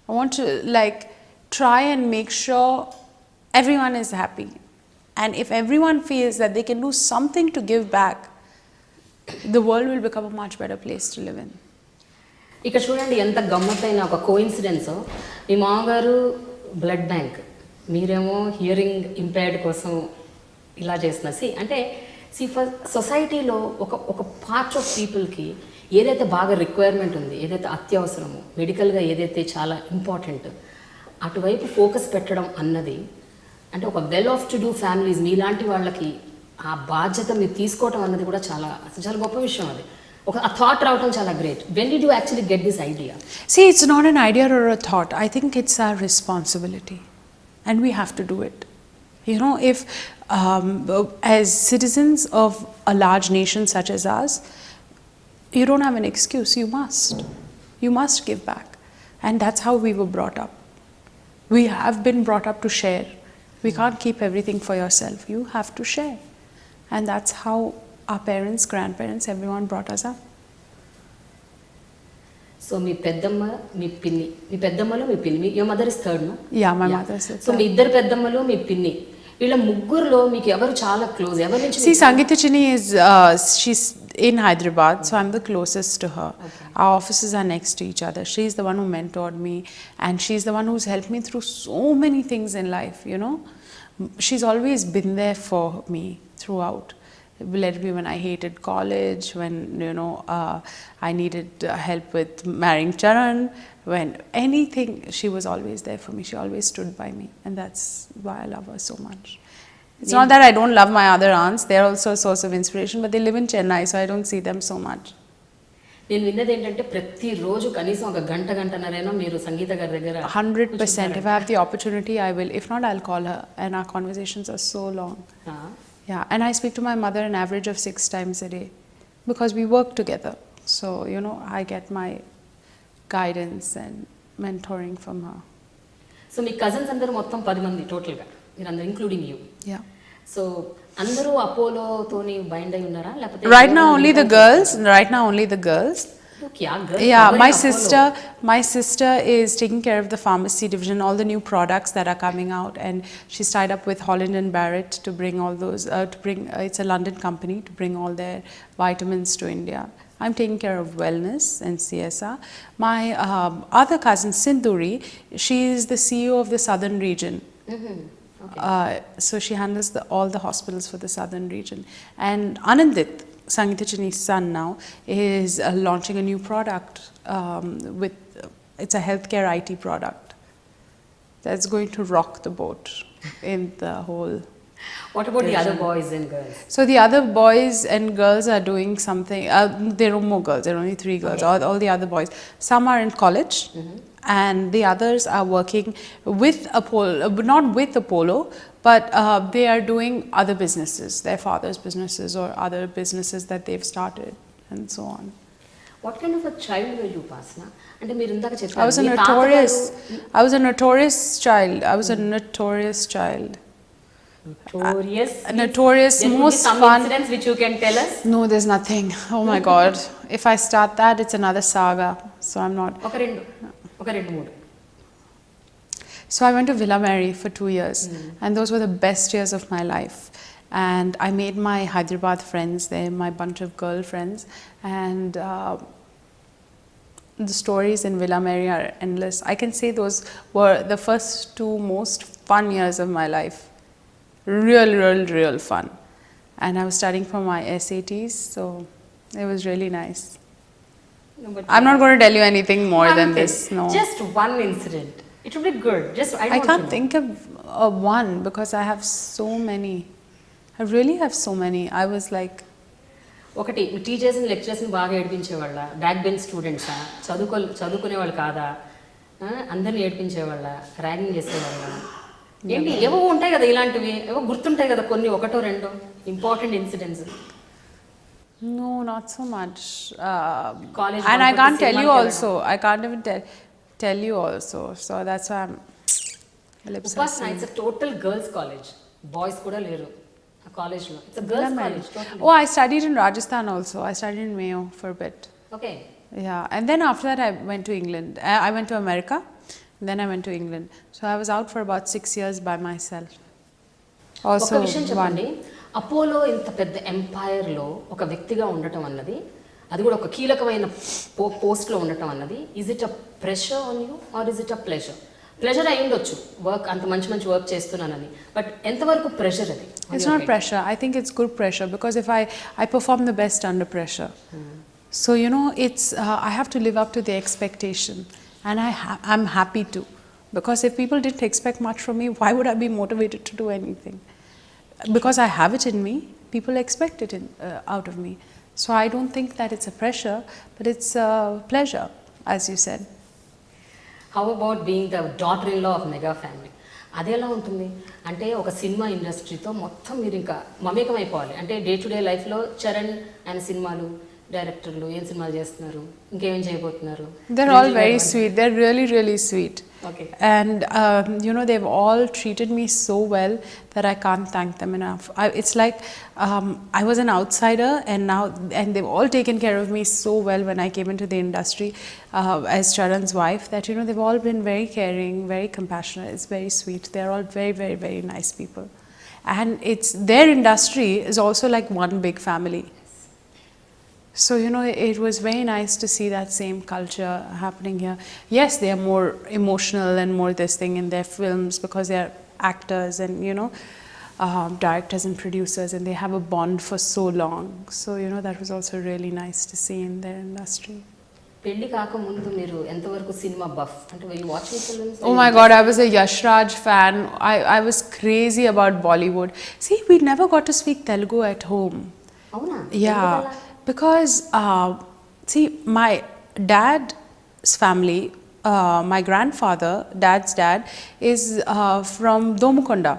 I want to like try and make sure everyone is happy, and if everyone feels that they can do something to give back, the world will become a much better place to live in. ఇక్కడ చూడండి ఎంత గమ్మత్తైన ఒక coincidence. మీ మామగారు blood bank, మీరేమో hearing impaired కోసం ఇలా చేస్తున్నా. అంటే ఫర్ సొసైటీలో ఒక పార్ట్ ఆఫ్ పీపుల్కి ఏదైతే బాగా రిక్వైర్మెంట్ ఉంది, ఏదైతే అత్యవసరమో, మెడికల్గా ఏదైతే చాలా ఇంపార్టెంట్, అటువైపు ఫోకస్ పెట్టడం అన్నది, అంటే ఒక well off to do families మీలాంటి వాళ్ళకి ఆ బాధ్యత మీరు తీసుకోవటం అన్నది కూడా చాలా చాలా గొప్ప విషయం. అది ఒక థాట్ రావటం చాలా great. When did you actually get this idea? See, it's not an idea or a thought. I think it's our responsibility, and we have to do it. You know, if as citizens of a large nation such as ours, you don't have an excuse. You must give back, and that's how we were brought up. We have been brought up to share. We can't keep everything for yourself. You have to share. And that's how our parents, grandparents, everyone brought us up. So మీ పెద్దమ్మ, మీ పిన్ని, మీ పెద్దమ్మలో మీ పిన్ని, your mother is third, no? Yeah, my mother is third. So మీ ఇద్దరు పెద్దమ్మలు, మీ పిన్ని, వీళ్ళ ముగ్గురులో మీకు ఎవరు చాలా క్లోజ్? ఎవరి నుంచి? See, Sangeeta Chini is she's in Hyderabad, so I'm the closest to her. Okay. Our offices are next to each other. She's the one who mentored me, and she's the one who's helped me through so many things in life, you know. She's always been there for me throughout. Let it be when I hated college, when, you know, I needed help with marrying Charan, when anything, she was always there for me. She always stood by me, and that's why I love her so much. It's not that I don't love my other aunts. They're also a source of inspiration, but they live in Chennai, so I don't see them so much. నేను విన్నది ఏంటంటే ప్రతిరోజు కనీసం ఒక గంటన్నరైనా మీరు సంగీత గారి దగ్గర 100%. If I have the opportunity, I will. If not, I'll call her. And our conversations are so long. Yeah, and I speak to my mother an average of 6 times a day because we work together. So, you know, I get my guidance and mentoring from her. So me cousins అందరూ మొత్తం 10 మంది టోటల్గా మీరందరూ including you. Yeah. So అందరూ అపోలోతోని bind అయి ఉన్నారా లేకపోతే Right now only the girls. Right now only the girls. Yeah, my sister is taking care of the pharmacy division, all the new products that are coming out, and she's tied up with Holland and Barrett to bring all those. It's a London company to bring all their vitamins to India. I'm taking care of wellness and CSR. My other cousin Sindhuri, she is the CEO of the southern region. Okay. So she handles all the hospitals for the southern region. And Anandit, Sangeeta Chini's son now, is launching a new product it's a healthcare IT product that's going to rock the boat in the whole. What about the other boys and girls? So the other boys and girls are doing something. There are more girls. There are only 3 girls. Okay. All the other boys. Some are in college, and the others are working with Apollo, not with Apollo, but they are doing other businesses, their father's businesses or other businesses that they've started, and so on. What kind of a child were you, Upasana? అంటే మీరు ఇందాక చెప్పారు I was a notorious child. I was a notorious child. Notorious, most some fun. incidents which you can tell us? No, there's nothing. Oh my God. If I start that, it's another saga. So I'm not. ఒక రెండు మూడు. So I went to Villa Mary for 2 years, and those were the best years of my life. And I made my Hyderabad friends there, my bunch of girlfriends, and the stories in Villa Mary are endless. I can say those were the first 2 most fun years of my life. Real fun. And I was studying for my SATs, so it was really nice. No, but I'm not going to tell you anything more than this. No. Just one incident. It would be good. I can't think of one because I have so many. I really have so many. I was like. ఒకటి teachers lecturers బాగా ఏడిపించేవాళ్ళ back bench స్టూడెంట్సా చదువుకునేవాళ్ళు కాదా అందరిని ఏడిపించేవాళ్ళ ragging చేసేవాళ్ళ ఏంటి ఏవో ఉంటాయి కదా ఇలాంటివి ఏవో గుర్తుంటాయి కదా కొన్ని ఒకటో రెండో important incidents. No, not so much. College and I can't tell you also. I can't even tell you also. So that's why I'm. Upasana, it's a total girls' college. Boys kuda leru. A college lo. It's a girls' college. Totally. Oh, I studied in Rajasthan also. I studied in Mayo for a bit. Okay. Yeah, and then after that I went to England. I went to America. Then I went to England. So I was out for about 6 years by myself. Also, ఒక విషయం చెప్పండి, Apollo ఇంత పెద్ద ఎంపైర్లో ఒక వ్యక్తిగా ఉండటం అన్నది, అది కూడా ఒక కీలకమైన పోస్ట్లో ఉండటం అన్నది, is it a pressure on you or is it a pleasure? Pleasure అయి ఉండొచ్చు, వర్క్ అంత మంచి వర్క్ చేస్తున్నానని, బట్ ఎంతవరకు ప్రెషర్ అది? It's not pressure. I think it's good pressure because if I perform the best under pressure. So you know, it's I have to live up to the expectation, and I'm happy to, because if people didn't expect much from me, why would I be motivated to do anything? Because I have it in me, people expect it out of me. So I don't think that it's a pressure, but it's a pleasure, as you said. How about being the daughter-in-law of mega family? అది ఎలా ఉంటుంది అంటే ఒక cinema ఇండస్ట్రీతో మొత్తం మీరు ఇంకా మమేకం అయిపోవాలి అంటే డే టు డే లైఫ్లో చరణ్ ఆయన సినిమాలు డైరెక్టర్లు ఏం సినిమాలు చేస్తున్నారు ఇంకేం చేయబోతున్నారు? They're all very sweet. They're really sweet. Okay. And you know, they've all treated me so well that I can't thank them enough. It's like I was an outsider, and they've all taken care of me so well when I came into the industry as Charan's wife, that you know, they've all been very caring, very compassionate. It's very sweet. They're all very nice people, and it's their industry is also like one big family. So you know, it was very nice to see that same culture happening here. Yes, they are more emotional and more this thing in their films because they are actors and you know, directors and producers, and they have a bond for so long. So you know, that was also really nice to see in their industry. పెళ్లి కాకముందు మీరు ఎంతవరకు cinema buff అంటే were you watching films? Oh my God, I was a Yash Raj fan. I was crazy about Bollywood. See, we never got to speak Telugu at home. అవునా? Yeah. Because See, my dad's family, my grandfather, dad's dad, is from Domukonda.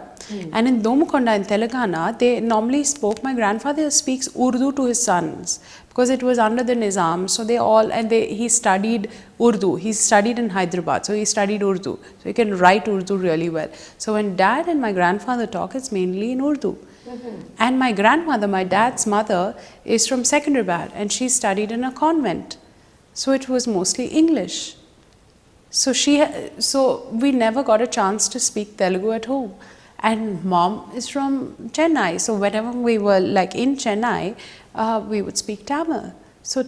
And in Domukonda, in Telangana, they normally spoke, my grandfather speaks Urdu to his sons because it was under the Nizam. So they all, and he studied Urdu. He studied in Hyderabad, so he studied Urdu. So he can write Urdu really well. So when dad and my grandfather talk, it's mainly in Urdu. And my grandmother, my dad's mother, is from Secunderabad and she studied in a convent. So it was mostly English. So we never got a chance to speak Telugu at home. And mom is from Chennai. So whenever we were like in Chennai, we would speak Tamil. So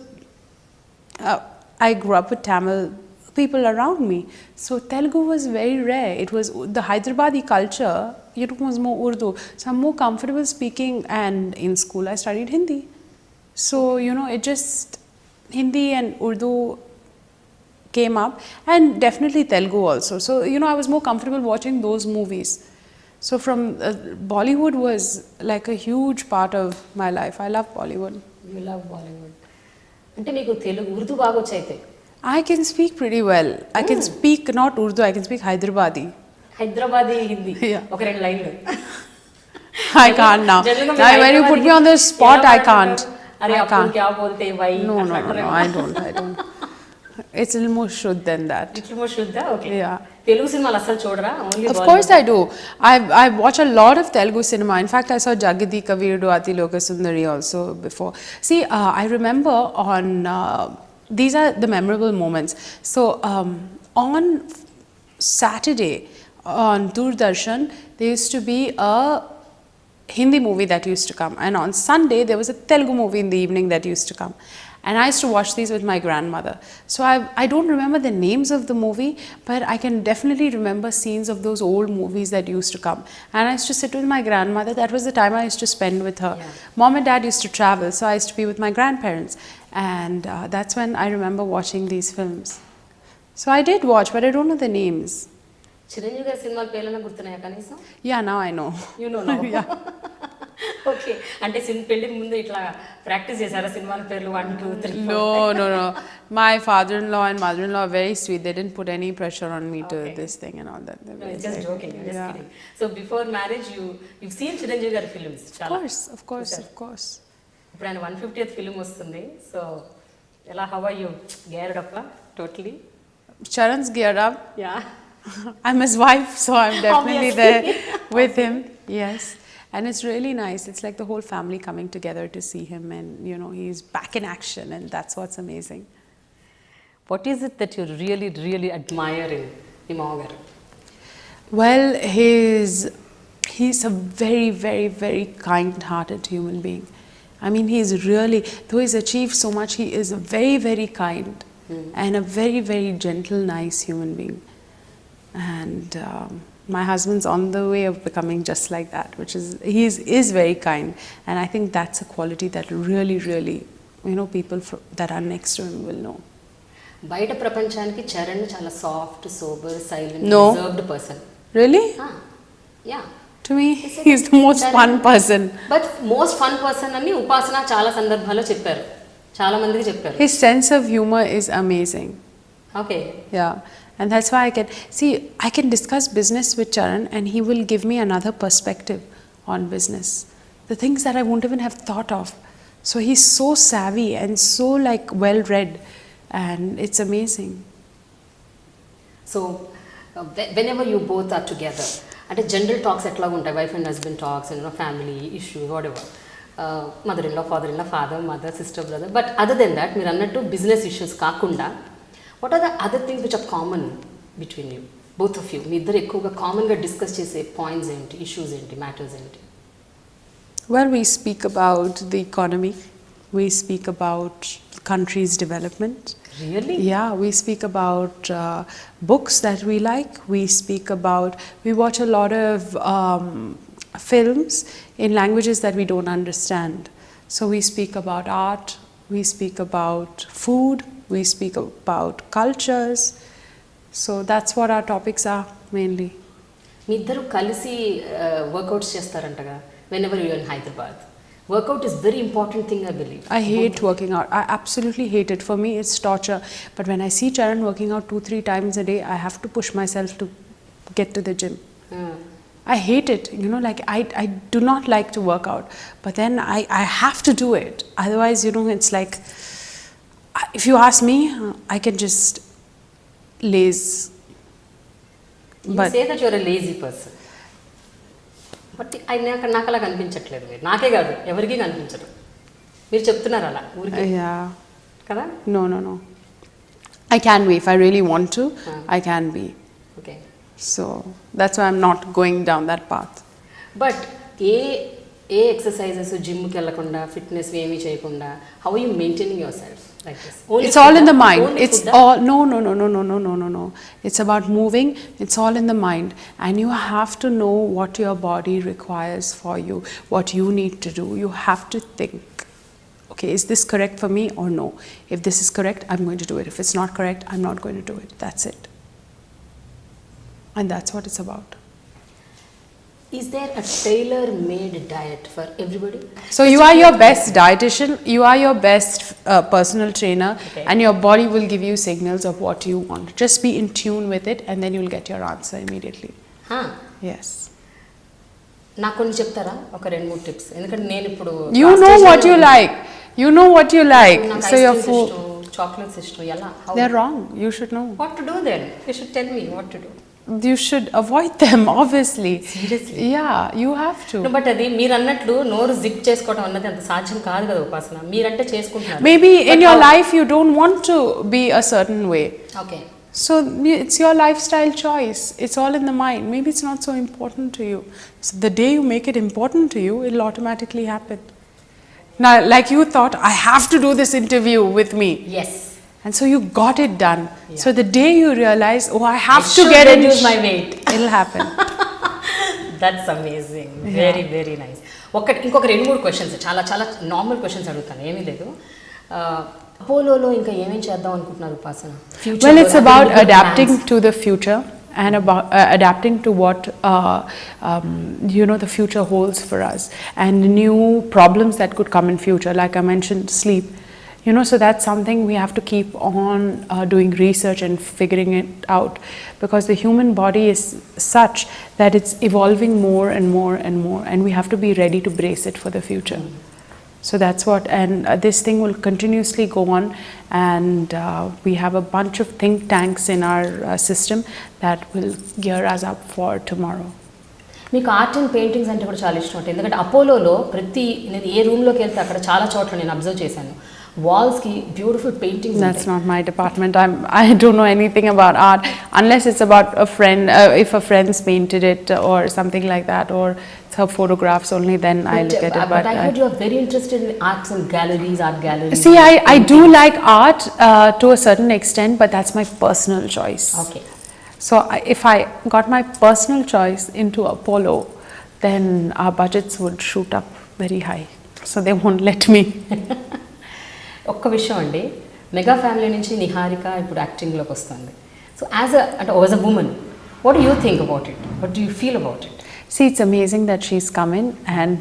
I grew up with Tamil people around me. So Telugu was very rare. It was the Hyderabadi culture, it was more Urdu. So I'm more comfortable speaking, and in school I studied Hindi. So, it just, Hindi and Urdu came up, and definitely Telugu also. So, I was more comfortable watching those movies. So from Bollywood was like a huge part of my life. I love Bollywood. You love Bollywood. అంటే నీకు తెలుగు ఉర్దూ బాగా వచ్చైతే I can speak pretty well. I can speak not Urdu, I can speak Hyderabadi. Hyderabadi Hindi Yeah. ఒక రెండు లైన్లు I can't now. Now when you put me on the spot, I can't. అరే I అప్పుడు can't. క్యా బోల్తే why No, I don't. It's a little more shuddh than that. ఇట్లు మో శుద్ధ okay Yeah. Telugu సినిమాలు అసలు చూడరా only Of course I do. I watch a lot of Telugu cinema. In fact, I saw Jagadi Kavirudu Ati Lokasundari also before. See, I remember on, these are the memorable moments. So, on Saturday on Doordarshan, there used to be a Hindi movie that used to come, and on Sunday there was a Telugu movie in the evening that used to come, and I used to watch these with my grandmother. So I don't remember the names of the movie, but I can definitely remember scenes of those old movies that used to come, and I used to sit with my grandmother. That was the time I used to spend with her. Yeah. Mom and dad used to travel, so I used to be with my grandparents, and that's when I remember watching these films. So I did watch, but I don't know the names. Chiranjeevi గారి సినిమాల పేర్లన్నా గుర్తున్నాయా కనీసం Yeah, now I know. You know okay అంటే పెళ్లికి ముందు ఇట్లా practice చేశారా సినిమాల పేర్లు 1 2 3 No. My father-in-law and mother-in-law are very sweet. They didn't put any pressure on me to this thing and all that. No, it's just joking. I'm just kidding. So before marriage, you've seen Chiranjeevi గారి films. Of course. ఇప్పుడు ఆయన 150th film వస్తుంది. So ఎలా how are you geared up totally? Charan's geared up. Yeah. I'm his wife, so I'm definitely there with him. Yes. And it's really nice. It's like the whole family coming together to see him, and he's back in action, and that's what's amazing. What is it that you really, really admire in Nimagaru? Well, he's a very, very, very kind-hearted human being. I mean, he's really, though he's achieved so much, he is a very, very kind and a very, very gentle, nice human being. And my husband's on the way of becoming just like that, which is very kind, and I think that's a quality that really, really, people that are next to him will know. బయట ప్రపంచానికి చరణ్ చాలా soft sober silent No. Reserved person Really? Yeah To me, he's the most fun person. But most fun person అని ఉపాసన చాలా సందర్భాల్లో చెప్పారు, చాలా మందికి చెప్పారు. His sense of humor is amazing. Okay Yeah. And that's why I can discuss business with Charan, and he will give me another perspective on business. The things that I won't even have thought of. So he's so savvy and so well read, and it's amazing. So whenever you both are together, అంటే general talks ఎట్లా ఉంటాయి, wife and husband talks and family issues whatever, mother in law, father in law, father mother sister brother, but other than that మీరు అన్నట్టు business issues కాకుండా what are the other things which are common between you both of you? మీ ఇద్దరు ఎక్కువగా కామన్గా discuss చేసే points ఏంటి, issues ఏంటి, మ్యాటర్స్ ఏంటి? Well, we speak about the economy, we speak about the country's development. Really? Yeah, we speak about books that we like, we watch a lot of films in languages that we don't understand. So we speak about art, we speak about food, we speak about cultures. So that's what our topics are mainly. మీ ఇద్దరు కలిసి workouts చేస్తారంటగా whenever you in Hyderabad, Workout is very important thing, I believe. I hate working out. I absolutely hate it. For me, it's torture. But when I see Charan working out 2-3 times a day, I have to push myself to get to the gym. I hate it. You know, like I do not like to work out. But then I have to do it. Otherwise, you know, it's like, if you ask me, I can just laze. You But say that you're a lazy person. But నాకు అలా కనిపించట్లేదు. మీరు నాకే కాదు ఎవరికి కనిపించదు. మీరు చెప్తున్నారు అలా ఊరికి కదా? No. I can be. If I really want to, I can be. Okay. So that's why I'm not going down that path. But A exercises జిమ్కి వెళ్ళకుండా ఫిట్నెస్ ఏమీ చేయకుండా how you maintaining your self like this? It's all in the mind. It's all no. It's about moving. It's all in the mind, and you have to know what your body requires for you, what you need to do. You have to think, okay, is this correct for me or no? If this is correct, I'm going to do it. If it's not correct, I'm not going to do it. That's it. And that's what it's about. Is there a tailor-made diet for everybody? So you are your best dietitian, you are your best personal trainer, okay, and your body will give you signals of what you want. Just be in tune with it, and then you'll get your answer immediately. Yes. నాకు కొన్ని చెప్తారా ఒక 2-3 tips? ఎందుకంటే నేను ఇప్పుడు You know what you like. You know what you like. So your food. Chocolates ఇష్టం. ఎలా? They're wrong. You should know. What to do then? You should tell me what to do. You should avoid them, obviously. Seriously? Yeah, you have to. No, but అది మీరు అన్నట్లు నోరు zip చేసుకోవడం అన్నది అంత సాధ్యం కాదు కదా ఉపాసన. మీరంటే చేసుకుంటున్నారు. Maybe in your life you don't want to be a certain way. Okay. So it's your lifestyle choice. It's all in the mind. Maybe it's not so important to you. So the day you make it important to you, it'll automatically happen. Now, like you thought, I have to do this interview with me. Yes. And so you got it done. Yeah. So the day you realize, oh, I have to get in, reduce my weight. It'll happen. That's amazing. Very, very nice. ఇంకొక 2-3 questions చాలా చాలా normal questions అడుగుతాను, ఏమీ లేదు. అపోలోలో ఇంకా ఏమేం చేద్దాం అనుకుంటున్నారు ఉపాసన? Well, it's about adapting to the future and about adapting to what you know the future holds for us, and new problems that could come in future. Like I mentioned, sleep. You know, so that's something we have to keep on doing research and figuring it out, because the human body is such that it's evolving more and more and more, and we have to be ready to brace it for the future. So that's what, and this thing will continuously go on, and we have a bunch of think tanks in our system that will gear us up for tomorrow. మీకు art and paintings అంటే కూడా చాలా ఇష్టం ఉంటుంది. ఎందుకంటే అపోలోలో నేను ఏ రూమ్లోకి వెళ్తే అక్కడ చాలా చోట్ల నేను అబ్జర్వ్ చేశాను, వాల్స్కి beautiful paintings. That's not my department. I don't know anything about art unless it's about a friend. If a friend's painted it or something like that, or it's her photographs, only then I look at it. But I heard you are very interested in arts and galleries, art galleries. See, I do like art to a certain extent, but that's my personal choice. Okay. So if I got my personal choice into Apollo, then our budgets would shoot up very high. So they won't let me. ఒక్క విషయం అండి, mega family నుంచి నిహారిక ఇప్పుడు యాక్టింగ్లోకి వస్తుంది. So as a women, what do you think about it? What do you feel about it? See, it's amazing that she's come in, and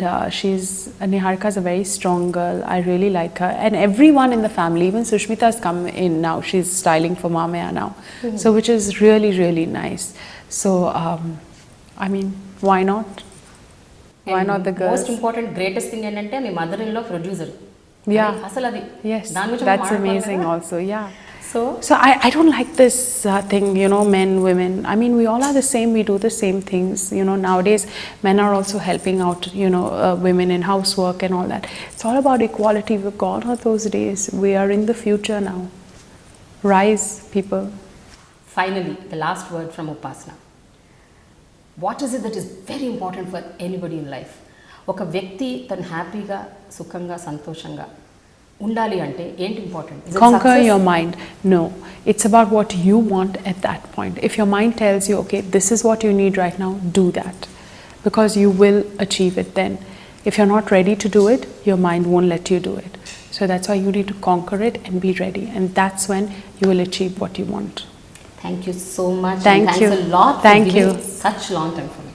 Niharika is a very strong girl. I really like her, and everyone in the family, even Sushmita's come in now. She's styling for Mamaya now, so which is really, really nice. So, I mean, why not? Why not the girls? Most important, greatest thing ఏంటంటే మీ మదర్-ఇన్-లా producer. Yeah. అసలు అది. Yes. That's amazing also. Yeah. So I don't like this thing, you know, men, women. I mean, we all are the same. We do the same things. You know, nowadays men are also helping out, you know, women in housework and all that. It's all about equality. We're gone are those days. We are in the future now. Rise, people. Finally, the last word from Upasana. What is it that is very important for anybody in life? ఒక వ్యక్తి తను హ్యాపీగా, సుఖంగా, సంతోషంగా ఉండాలి అంటే ఏంటి important? Conquer your mind. No, it's about what you want at that point. If your mind tells you, okay, this is what you need right now, do that, because you will achieve it then. If you're not ready to do it, your mind won't let you do it. So that's why you need to conquer it and be ready, and that's when you will achieve what you want. Thank you so much. Thank you. Thanks a lot for giving such long time for me.